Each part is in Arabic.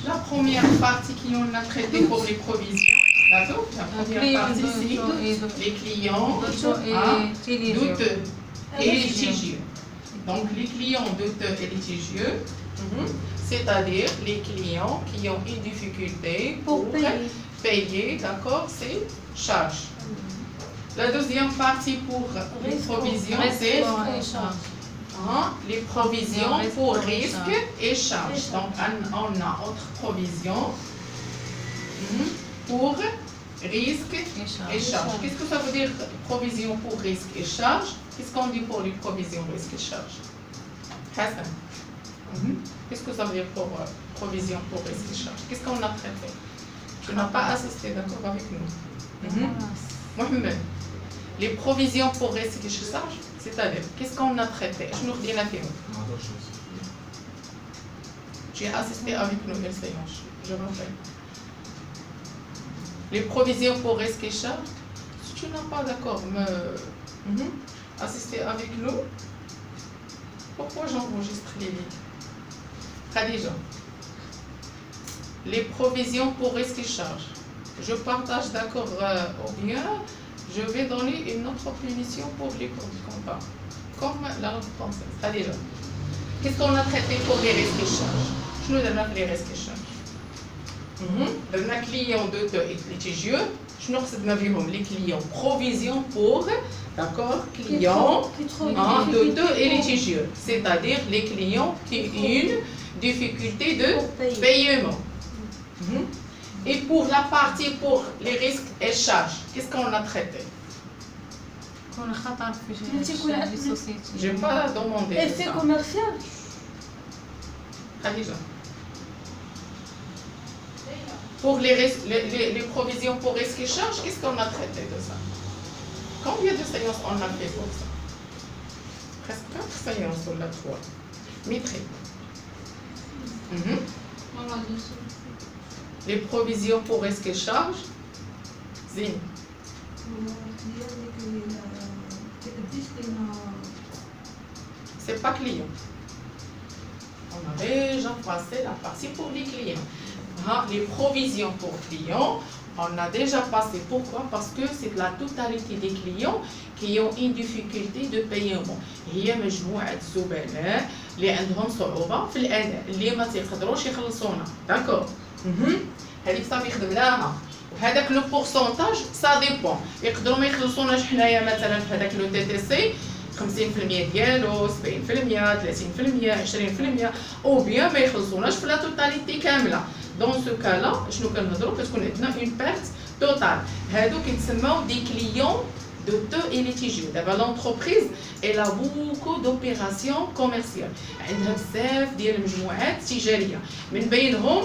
La première partie qu'on a traitée pour les provisions, d'accord? La première partie, c'est les clients douteux et litigieux. Donc, les clients douteux et litigieux, c'est-à-dire les clients qui ont une difficulté pour payer, d'accord, ces charges. La deuxième partie pour les provisions, c'est les provisions pour risque et charges. Donc, on a autre provision pour risque et charges. Qu'est-ce que ça veut dire provision pour risque et charges? Qu'est-ce qu'on dit pour les provisions risque et charges? Hassan. Qu'est-ce que ça veut dire pour provision pour risque et charges? Qu'est-ce qu'on a traité? Tu n'as pas assisté, d'accord, avec nous. Mohamed, les provisions pour risque et charges, c'est-à-dire, qu'est-ce qu'on a traité? Je nous dis la théorie. Tu as assisté avec nous, je rappelle. Les provisions pour risque et charges, si tu n'as pas d'accord, assister avec nous, pourquoi j'enregistre les lignes? Khadija, les provisions pour risque et charges. Je partage d'accord ou bien je vais donner une autre punition pour les cours du compta. Comme la langue française. Khadija, qu'est-ce qu'on a traité pour les risques et charges? Je nous donne les risques et charges. Les clients douteux et litigieux, je nous donne les clients provision pour, d'accord, clients douteux et litigieux, c'est-à-dire les clients qui ont une difficulté de paiement. Et pour la partie pour les risques et charges, qu'est-ce qu'on a traité? Je n'ai pas demandé. Effet commercial. Khadija. Pour les provisions pour risques et charges, qu'est-ce qu'on a traité de ça? Combien de séances on a fait pour ça? Presque 4 séances sur la 3. Maîtrise. Les provisions pour risques et charges. Zine. C'est pas client. On a déjà passé la partie pour les clients. Les provisions pour clients, on a déjà passé. Pourquoi? Parce que c'est la totalité des clients qui ont une difficulté de paiement. هي مجموعة الزبناء اللي عندهم صعوبة في الأداء اللي ما تيقدروش يخلصونا. داكور. هذيك صافي خدمناها. وهذاك لو بورسونتاج سا ديبون. يقدروا ما يخلصوناش حنايا مثلا في هذاك لو تي تي سي 50% ديالو 70% 30% 20% او بيان ما يخلصوناش في لا توتاليتي كامله. Dans ce cas-là, شنو كنهضروا كتكون عندنا une perte totale. هادو كيتسموا دي كليون douteux et litigieux. D'abord l'entreprise elle a beaucoup d'opérations commerciales. عندها بزاف ديال المجموعات التجاريه. من بينهم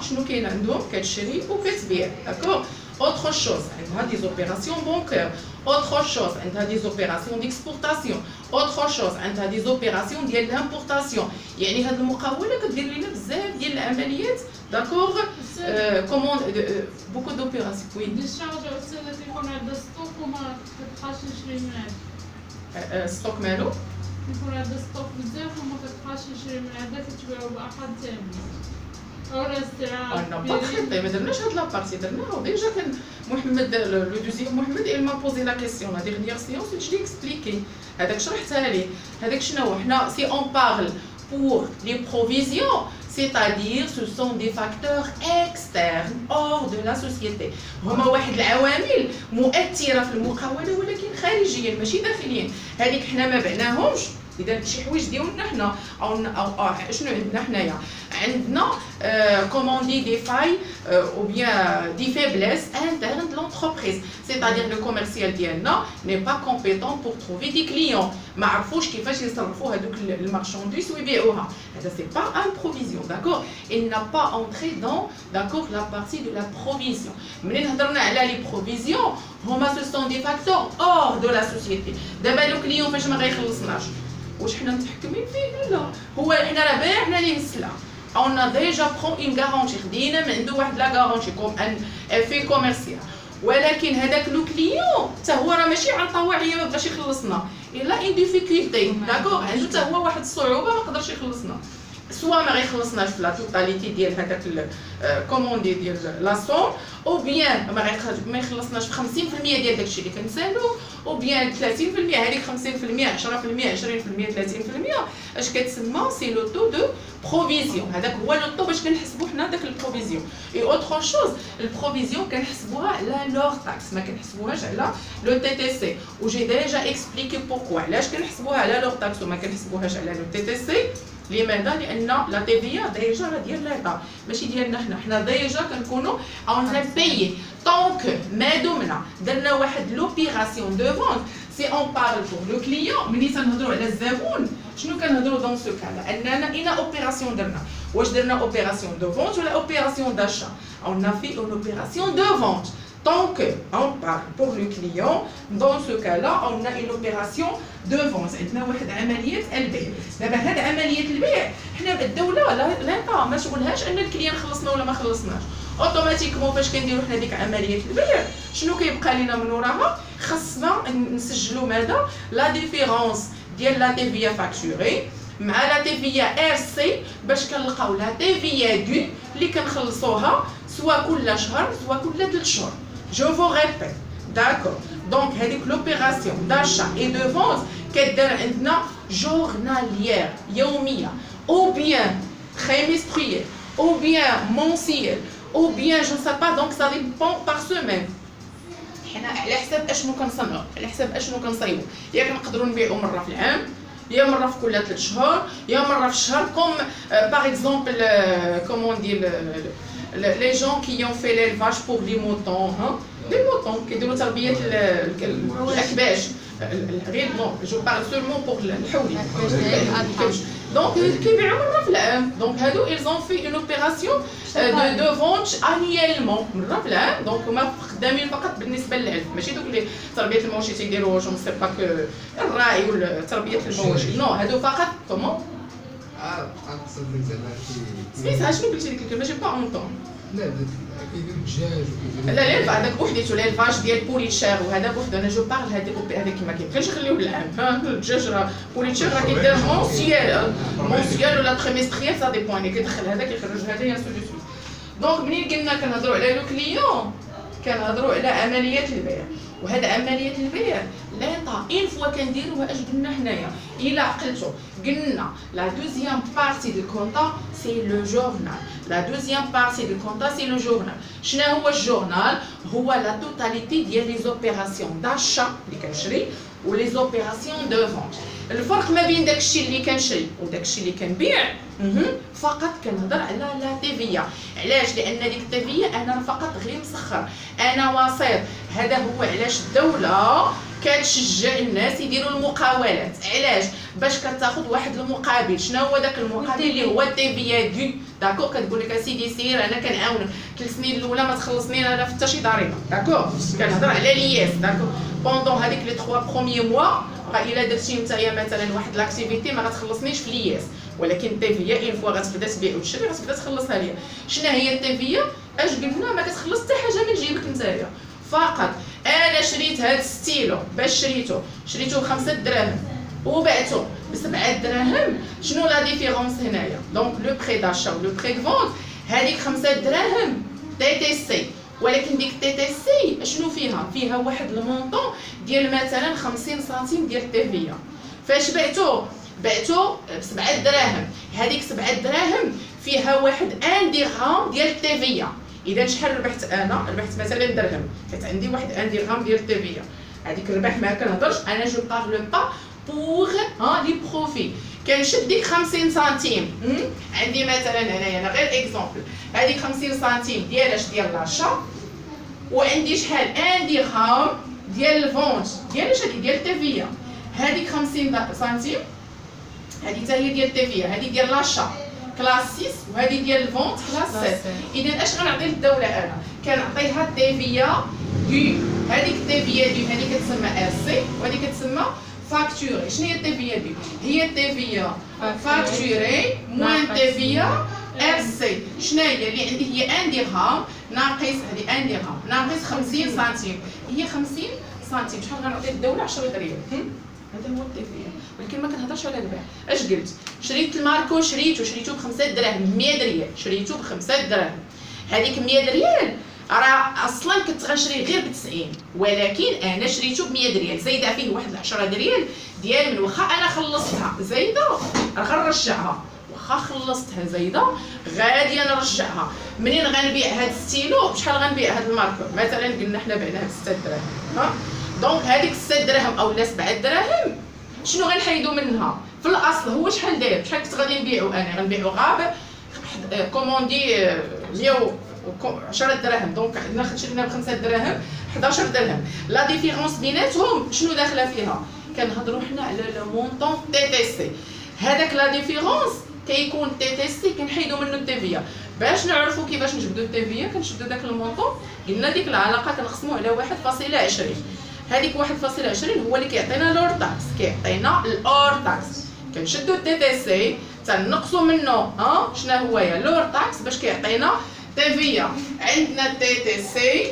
شنو كاين عندهم؟ كتشري وكتبيع. داكور. Autre chose, عندها des opérations bancaires. Autre chose, عندها des opérations d'exportation. Autre chose, عندها des opérations ديال l'importation. يعني هاد المقاولة كدير لنا بزاف ديال العمليات. D'accord, beaucoup d'opérations. Oui. Des charges aussi, يكون عندها ستوك وما كتبقاش تشري من عندها. ستوك مالو؟ يكون عندها ستوك بزاف وما كتبقاش تشري من عندها كتبيعو بأحد ثاني. On n'a pas traité, mais درناش هاد لابارتي درناها ديجا كان محمد لو دوزيام محمد il m'a posé la question la dernière séance je l'ai expliqué هذاك شرحتها ليه هذاك شنو حنا si on parle pour les provisions c'est-à-dire ce sont des facteurs externes hors de la société هما واحد العوامل مؤثرة في المقاولة ولكن خارجيا ماشي داخليا هذيك حنا ما بعناهمش إذا شي حوايج ديالنا حنا أو شنو عندنا حنايا عندنا comment dit des failles ou bien des faiblesses internes de l'entreprise c'est-à-dire le commercial ديالنا n'est pas compétent pour trouver des clients ما عرفوش كيفاش يصرفوا هذوك المارشانديز ويبيعوها هذا c'est pas une provision d'accord il n'a pas entré dans d'accord la partie de la provision منين هضرنا على les provisions هما ce sont des facteurs hors de la société دابا لو كليون فاش ما غيخلصناش واش حنا متحكمين فيه لا هو حنا راه بايعنا ليه السلعه on a déjà pris une garantie خدينا من عنده واحد لا غارونتي كوم ان افي كوميرسيال ولكن هذاك لو كليون حتى هو راه ماشي عن طواعيه ما بغاش يخلصنا الا ان ديفيكولتي داكور عنده حتى هو واحد الصعوبه ما قدرش يخلصنا سوا ما غيخلصناش في لا توتاليتي ديال هذاك كوموندي ديال لا سوم، او بيان ما يخلصناش في 50% ديال داكشي اللي كنسالو، او بيان 30% هذيك 50% 10% 20% 30%. اش كتسمى سي لو تو دو بروفيزيون. هذاك هو لو تو باش كنحسبوا حنا داك البروفيزيون. اي اوتر شوز البروفيزيون كنحسبوها على لور تاكس، ما كنحسبوهاش على لو تي تي سي. و جي ديجا اكسبليكي بوركوا علاش كنحسبوها على لور تاكس وما كنحسبوهاش على لو تي تي سي. لماذا؟ لان لا تي في ديجا راه ديال ليطا ماشي ديالنا حنا ديجا كنكونوا اون بيي. طونك ما دمنا درنا واحد لوبيراسيون دو فونت سي اون بارل بور لو كليون. ملي تنهضروا على الزبون شنو كنهضروا دون سو كالا؟ اننا اين اوبيراسيون درنا، واش درنا اوبيراسيون دو فونت ولا اوبيراسيون داشا؟ اون في اون اوبيراسيون دو فونت. Tant qu'on parle pour le client, dans ce cas-là, on a une opération de vente. عندنا واحد عملية البيع. دابا هاد عملية البيع حنا الدولة لا ما تقولهاش أن الكليان خلصنا ولا ما خلصناش. اوتوماتيكمون فاش كنديرو حنا ديك عملية البيع شنو كيبقى لينا من وراها؟ خاصنا نسجلو ماذا؟ لا ديفيرونس ديال لا تي في فاكتوري مع لا تي في ار سي باش كنلقاو لا تي في دو اللي كنخلصوها سوا كل شهر سوا كل 3 شهور. Je vous répète, d'accord. Donc, l'opération d'achat et de vente est journalière, يومية, ou bien trimestrielle, ou bien mensuelle, ou bien je ne sais pas. Donc, ça dépend par semaine. حنا على حساب اشنو كنصنعوا، على حساب اشنو كنصايبوا. يا كنقدروا نبيعوا مره في العام، يا مره في كل 3 شهور، يا مره في الشهر. كوم باغ اكزومبل كومون ديال les gens qui ont fait l'élevage pour les moutons, hein, les moutons qui ont تربية الأكباش. غير بون جو بارل سولمون بور الحولي. دونك كيبيعوا مرة في العام. دونك هادو ils ont fait une opération de vente annuellement مرة في العام. دونك هما خدامين فقط بالنسبة للعلف، ماشي دوك اللي تربية المواشي تيديروا جو سي با كو الراعي ولا تربية المواشي. نو هادو فقط كومون. قصدك زعما سميتها شنو قلتي ديك الكلمه؟ جي با اونطون. لا كيديروا الدجاج لا لا هذاك بوحديتو ليلفاج ديال بوليتشير وهذا بوحدو. انا جو بارل هذاك ما كيمكنش نخليوه بالعام. الدجاج راه بوليتشير راه كيدير مونسيال ولا تريمستريال سا ديبون. اللي كيدخل هذا كيخرج هذا يا سو دو سويت. دونك منين قلنا كنهضروا على لو كليون كنهضروا على عمليه البيع. وهذا عمليه البيع ليطا اين فوا كنديروها اش قلنا حنايا الا عقلتو قلنا لا دوزيام بارتي دو كونطا سي لو جورنال. لا دوزيام بارتي دو كونطا سي لو جورنال. شنو هو الجورنال؟ هو لا توتاليتي ديال لي زوبيراسيون داشا اللي كنشري و لي زوبيراسيون دو فونت. الفرق ما بين داكشي اللي كنشري وداكشي اللي كنبيع فقط كنهضر على لا تيفيا. علاش؟ لان ديك التيفيا انا فقط غير مسخر، انا وسيط. هذا هو علاش الدوله كتشجع الناس يديروا المقاولات. علاش؟ باش كتاخذ واحد المقابل. شنو هو داك المقابل؟ اللي هو التيفيا دو. داكور كتقول لك اسيدي سير انا كنعاونك 3 سنين الاولى ما تخلصني انا حتى شي ضريبه. داكور كنهضر على لياس. داكور بوندون هذيك لي 3 بروميي موا راه الا درتي نتايا مثلا واحد لاكتيفيتي ما غتخلصنيش في لياس، ولكن التيفيا اين فوا غتبدا تبيع وتشري غتبدا تخلصها ليا. شنو هي التيفيا؟ اش قلنا؟ ما كتخلص حتى حاجه من جيبك نتايا. فقط انا شريت هذا الستيلو باش شريته ب5 دراهم وبعته ب7 دراهم. شنو لا ديفيرونس هنايا؟ دونك لو بري داشا ولو بري دو فونت هذيك 5 دراهم تي تي سي، ولكن ديك تي تي سي شنو فيها؟ فيها واحد المونطون ديال مثلا 50 سنتيم ديال التيفيا. فاش بعتو ب7 دراهم، هذيك 7 دراهم فيها واحد 1 درهم ديال التيفيا. اذا شحال ربحت انا؟ ربحت مثلا درهم، حيت عندي واحد 1 درهم ديال التيفيا. هذيك الربح ما كنهضرش، انا جو بارل با بوغ لي بروفي. كنشد ديك 50 سنتيم. عندي مثلا هنايا انا غير اكزومبل، هذيك 50 سنتيم ديال اش؟ ديال لاشا. وعندي شحال؟ 1 درهم ديال الفونت ديال اش؟ هذه ديال التيفيا. هذيك 50 سنتيم هذه حتى هي ديال التيفيا، هذه ديال لاشا كلاس 6 وهذه ديال الفونت كلاس 7. اذا اش غنعطي للدوله انا؟ كنعطيها التيفيا دو. هذيك التيفيا دو هذه كتسمى ار سي وهذه كتسمى فاكتوري. شنو هي التيفيا دو؟ هي التيفيا فاكتوري موان تيفيا ار سي. شنو هي اللي عندي؟ هي 1 درهم ناقص هذه 1 درهم ناقص 50 سنتيم. هي 50 سنتيم شحال غنعطي للدوله؟ 10 درهم. هذا هو التيفيا. ولكن ما كنهضرش على البيع. اش قلت؟ شريت الماركو شريته ب5 دراهم، 100 ريال شريته ب5 دراهم. هذيك 100 ريال راه اصلا كنت غنشري غير ب90، ولكن انا شريته ب100 ريال زايده فيه واحد 10 ريال ديال من واخا انا خلصتها زايده غنرجعها، واخا خلصتها زايده غادي نرجعها. منين غنبيع هاد الستيلو بشحال غنبيع هاد الماركو؟ مثلا قلنا حنا بعناه ب6 دراهم، ها دونك هذيك 6 دراهم اولا 7 دراهم شنو غنحيدو منها؟ في الاصل هو شحال داير؟ شحال كنت غادي نبيعو انا؟ غنبيعو غاب كوموندي 110 دراهم، دونك عندنا شرينا ب5 دراهم 11 درهم. لا ديفيرونس بيناتهم شنو داخله فيها؟ كنهضروا حنا على لو مونطون تي تي سي. هذاك لا ديفيرونس كيكون تي تي سي كنحيدو منه التيفيا. باش نعرفوا كيفاش نجبدوا التيفيا كنشدوا داك المونطون، قلنا ديك العلاقه كنقسموه على 1.20. هذيك 1.20 هو اللي كيعطينا لور تاكس، كيعطينا الاور تاكس. كنشدوا التي تي سي تنقصوا منه شنو هو يا لور تاكس باش كيعطينا تيفيا. عندنا تي تي سي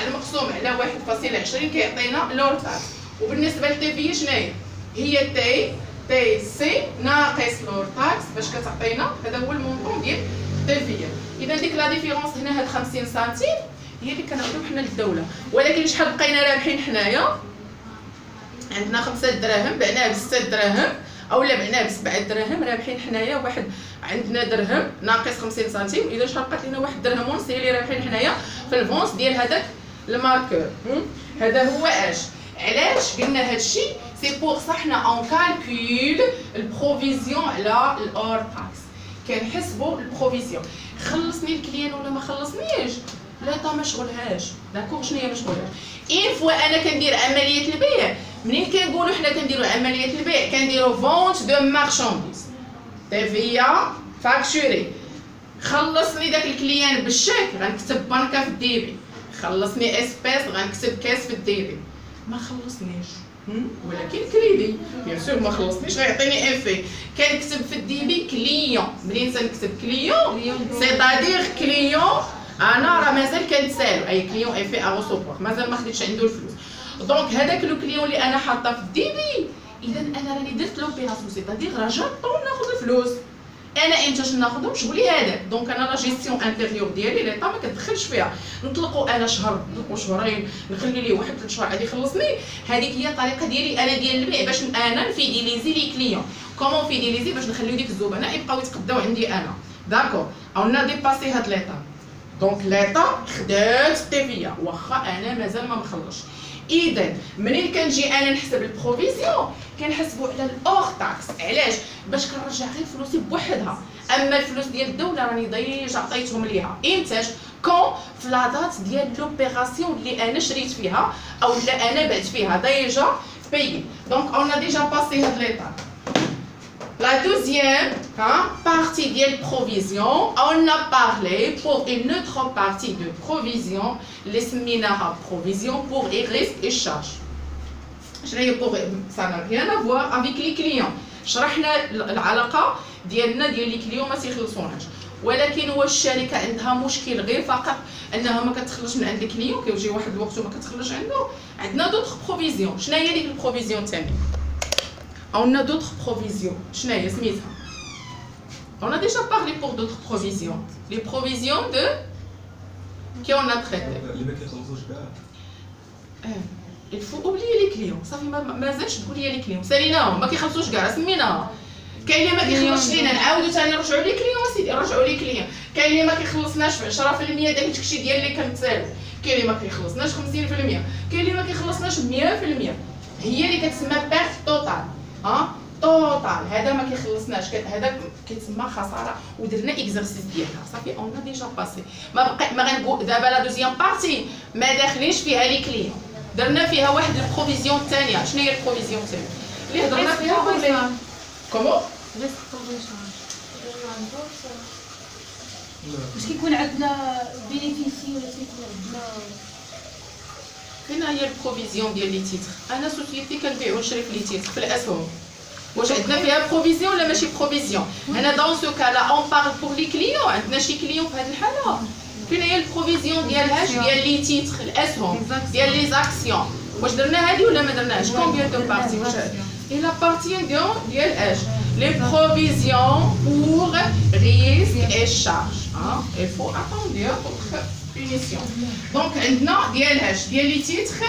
المقسوم على 1.20 كيعطينا لور تاكس. وبالنسبه للتيفيا شنو هي تي سي ناقص لور تاكس باش كتعطينا هذا هو المونطون ديال التيفيا. اذا ديك لا ديفيرونس هنا هاد 50 سنتيم هي اللي كنعطيو حنا للدوله. ولكن شحال بقينا رابحين حنايا؟ عندنا 5 دراهم بعناه ب6 دراهم اولا بعناه ب7 دراهم، رابحين حنايا واحد عندنا درهم ناقص 50 سنتيم. اذا شحال بقات لنا؟ 1 درهم ونص هي اللي رابحين حنايا في الفونس ديال هذاك الماركور. هذا هو اش علاش قلنا هذا الشيء؟ سي بور صح حنا اون كالكول البروفيزيون على الاور تاكس. كنحسبوا البروفيزيون خلصني الكليان ولا ما خلصنيش؟ لا تا ما شغلهاش. داكوغ شنو هي ما شغلهاش؟ اين فوا انا كندير عمليه البيع، منين كنقولوا حنا كنديروا عمليه البيع كنديروا فونت دو مارشانديز تيفيا فاكتوري. خلصني داك الكليان بالشيك غنكتب بنكه في الديبي، خلصني اسبيس غنكتب كاس في الديبي. ما خلصنيش ولكن كريدي بيان سور ما خلصنيش غيعطيني افي. كنكتب في الديبي كليون. منين تنكتب كليون سيتادير كليون انا راه مازال كنتسالو اي كليون افي اغوسوبور مازال ما خديتش عنده الفلوس. دونك هذاك لو كليون اللي انا حاطه في الديبي اذا انا راني درت لوبيراسيون سيتادير راه جابطون ناخذ الفلوس. انا امتاش ناخذهم؟ شغلي هذاك. دونك انا لا جيستيون انتيريور ديالي ليطا ما كتدخلش فيها. نطلقوا انا شهر، نطلقوا شهرين، نخلي ليه واحد 3 شهور عاد يخلصني. هذيك هي الطريقه ديالي انا ديال البيع باش انا نفيديليزي لي كليون. كومون فيديليزي؟ باش نخليو ديك الزبناء يبقاو يتقداو عندي انا. داكور اون ديباسي هاد ليطا. دونك ليطا خدات التيفيا واخا انا مازال ما مخلصش. اذا منين كنجي انا نحسب البروفيزيون كنحسبوا على الاور تاكس. علاش؟ باش كنرجع غير فلوسي بوحدها. اما الفلوس ديال الدوله راني ديجا عطيتهم ليها. امتاش؟ كون في لا دات ديال لوبيراسيون اللي انا شريت فيها او لا انا بعت فيها ديجا بايي. دونك اون ديجا باسي هاد ليطا. La deuxième partie de la provision, on a parlé pour une autre partie de provision, les séminaires provision pour les risques et charges. Ça n'a rien à voir avec les clients. شرحنا العلاقة ديالنا ديال لي كليون ما تيخلصوناش، ولكن واش الشركة عندها مشكل غير فقط انها ما كتخلصش من عند الكليون؟ كيجي واحد الوقت وما كتخلصش عنده. عندنا دوطخ بروفيزيون. شنو هي ديك البروفيزيون الثانية؟ On a d'autres provisions. On a déjà parlé pour d'autres provisions. Les provisions de qui on a traité. Il faut oublier les clients. Ça fait مازالش تقولي لي كليون. ساليناهم ما كيخلصوش كاع سميناهم. كاين اللي ما كيخلصش لينا نعاودو ثاني نرجعوا لي كليون سيدي رجعوا لي كليون. كاين اللي ما كيخلصناش في 10% داك الشيء ديال اللي كنتسالو. كاين اللي ما كيخلصناش 50%. كاين اللي ما كيخلصناش 100%. هي اللي كتسمى بيرت توتال. توتال هذا ما كيخلصناش. هذا كيتسمى خساره ودرنا اكزرسيس ديالها صافي اون ديجا باسي. ما غنقول دابا لا دوزيام بارتي ما داخلينش فيها لي كليون، درنا فيها واحد البروفيزيون الثانيه. شنو هي البروفيزيون الثانيه اللي هضرنا فيها قبل؟ كومون واش كيكون عندنا بينيفيسي ولا كيكون عندنا فين هي البروفيزيون ديال لي تيتر؟ انا سوسيتي كنبيع ونشري في لي تيتر في الاسهم. واش عندنا فيها بروفيزيون ولا ماشي بروفيزيون؟ هنا دون سو كالا اون بارل بور لي كليون. عندنا شي كليون في هذه الحاله فين هي البروفيزيون ديالها؟ ديال لي تيتر الاسهم ديال لي زاكسيون. واش درنا هذه ولا ما درناهاش؟ كومبيان دو بارتي؟ il appartient ديال اش les provisions pour risques et charges. Il faut attendre votre punition. Donc عندنا ديال اش ديال لي تيتر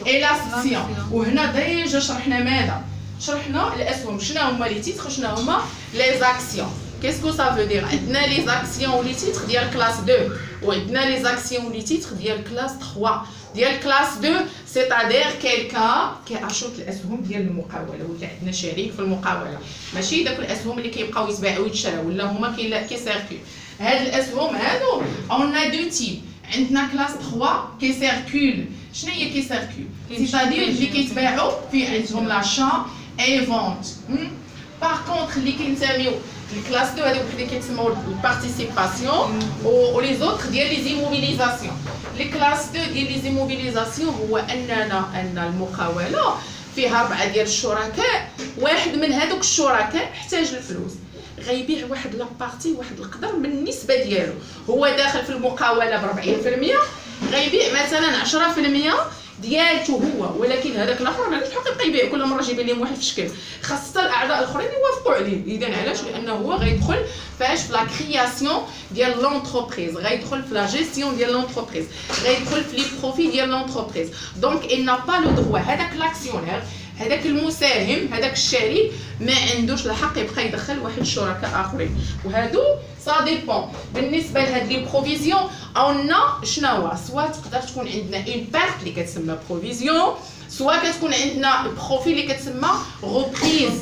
et l'action. وهنا ديجا شرحنا ماذا؟ شرحنا الاسهم. شنو هما لي تيتر شنو هما les actions. Qu'est-ce que ça veut dire? عندنا les actions ou les titres ديال classe 2 وعندنا les actions ou les titres ديال classe 3. ديال classe 2 c'est-à-dire quelqu'un كيعشط الاسهم ديال المقاوله ولا عندنا شريك في المقاوله ماشي داك الاسهم اللي كيبقاو يتباعوا ويتشراو ولا هما كيسيركيو. هاد الاسهم هادو on a deux types. عندنا classe 3 كيسيركول. شنو هي كيسيركول؟ c'est-à-dire اللي كيتباعوا في عندهم l'achat et vente. Par contre اللي كنسميو الكلاس 2 هذوك اللي كيتسموا البارتيسيباسيون و لي زوتر ديال لي زيموبيليزاسيون. لي كلاس 2 ديال لي زيموبيليزاسيون هو ان المقاوله فيها 4 ديال الشركاء. واحد من هذوك الشركاء احتاج الفلوس غيبيع واحد لابارتي واحد القدر من النسبه ديالو. هو داخل في المقاوله ب 40% غيبيع مثلا 10% ديالته هو ولكن هذاك الاخر ما عندوش الحقيقه يبيع كل مره يجيب لهم واحد في الشكل. خاص الاعضاء الاخرين يوافقوا عليه. اذا علاش؟ لانه هو غيدخل فاش في لا كرياسيون ديال لونتربريز غيدخل في لا جيستيون ديال لونتربريز غيدخل في لي بروفي ديال لونتربريز. دونك il n'a pas le droit هذاك لاكسيونير هذاك المساهم هذاك الشريك ما عندوش الحق يبقى يدخل واحد الشركاء اخرين. وهادو سا ديبون. بالنسبه لهاد لي بروفيزيون اون شنو هو سوا تقدر تكون عندنا اون بارت اللي كتسمى بروفيزيون سوا كتكون عندنا بروفي اللي كتسمى روبريز.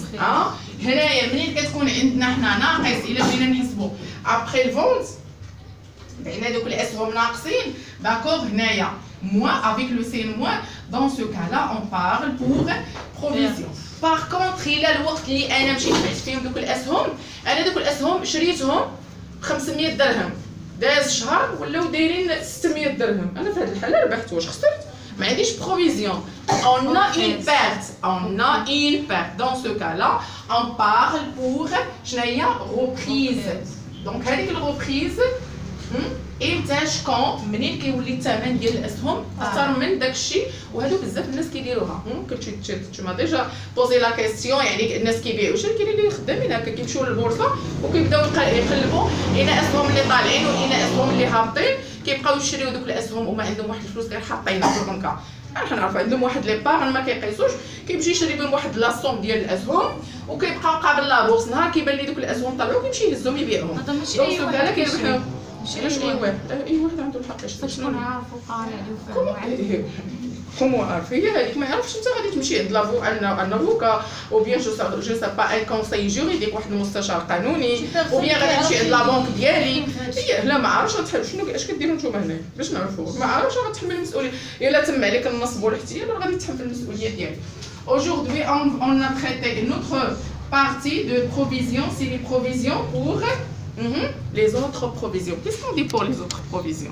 هنايا منين كتكون عندنا حنا ناقص الا بغينا نحسبوا ابخي الفونت بعنا دوك الاسهم ناقصين داكوغ. هنايا moins avec le CN moins dans ce cas-là on parle pour provision. Par contre إلا الوقت اللي أنا مشيت بعت فيهم دوك الأسهم أنا دوك الأسهم شريتهم ب 500 درهم داز شهر ولاو دايرين 600 درهم. أنا في هذه الحالة ربحت. واش خسرت؟ ما عنديش بروفيزيون. On a une perte dans ce cas-là on parle pour شنو هي reprise. دونك هذيك الريبريز امتى شكون منين كيولي الثمن ديال الاسهم اكثر من داكشي. وهادو بزاف الناس كيديروها. كنتو ديجا بوزي لا كيسيون يعني الناس كيبيعوا شي كاين اللي خدامين هكا كيمشيو للبورصه وكيبداو يقلبوا الى اسهم اللي طالعين والى اسهم اللي هابطين كيبقاو يشريو دوك الاسهم وما عندهم واحد الفلوس غير حاطينها في البنكه. انا نعرف عندهم واحد لي باغ ما كيقيسوش كيمشي يشري بهم واحد لاصوم ديال الاسهم وكيبقى قابل لابورص نهار كيبان لي دوك الاسهم طلعوا كيمشي يهزهم يبيعهم. هذا ماشي اي واحد كيربحوا. علاش اي واحد عنده الحق شكون عارف وقاري عليه كومون عارف هي هذيك ما عرفتش انت غادي تمشي عند لافو ان افوكا او بيان جو سا با ان كونساي جوريديك واحد المستشار قانوني او بيان غادي تمشي عند لا بونك ديالي. هي لا ما عرفتش غتحل شنو اش كديروا نتوما هنا باش نعرفوا ما عرفتش غتحمل المسؤوليه الا تم عليك النصب والاحتيال غادي تحمل المسؤوليه ديالك. Aujourd'hui on a traité une autre partie de provision, c'est les provisions pour les autres provisions. Qu'est-ce qu'on dit pour les autres provisions?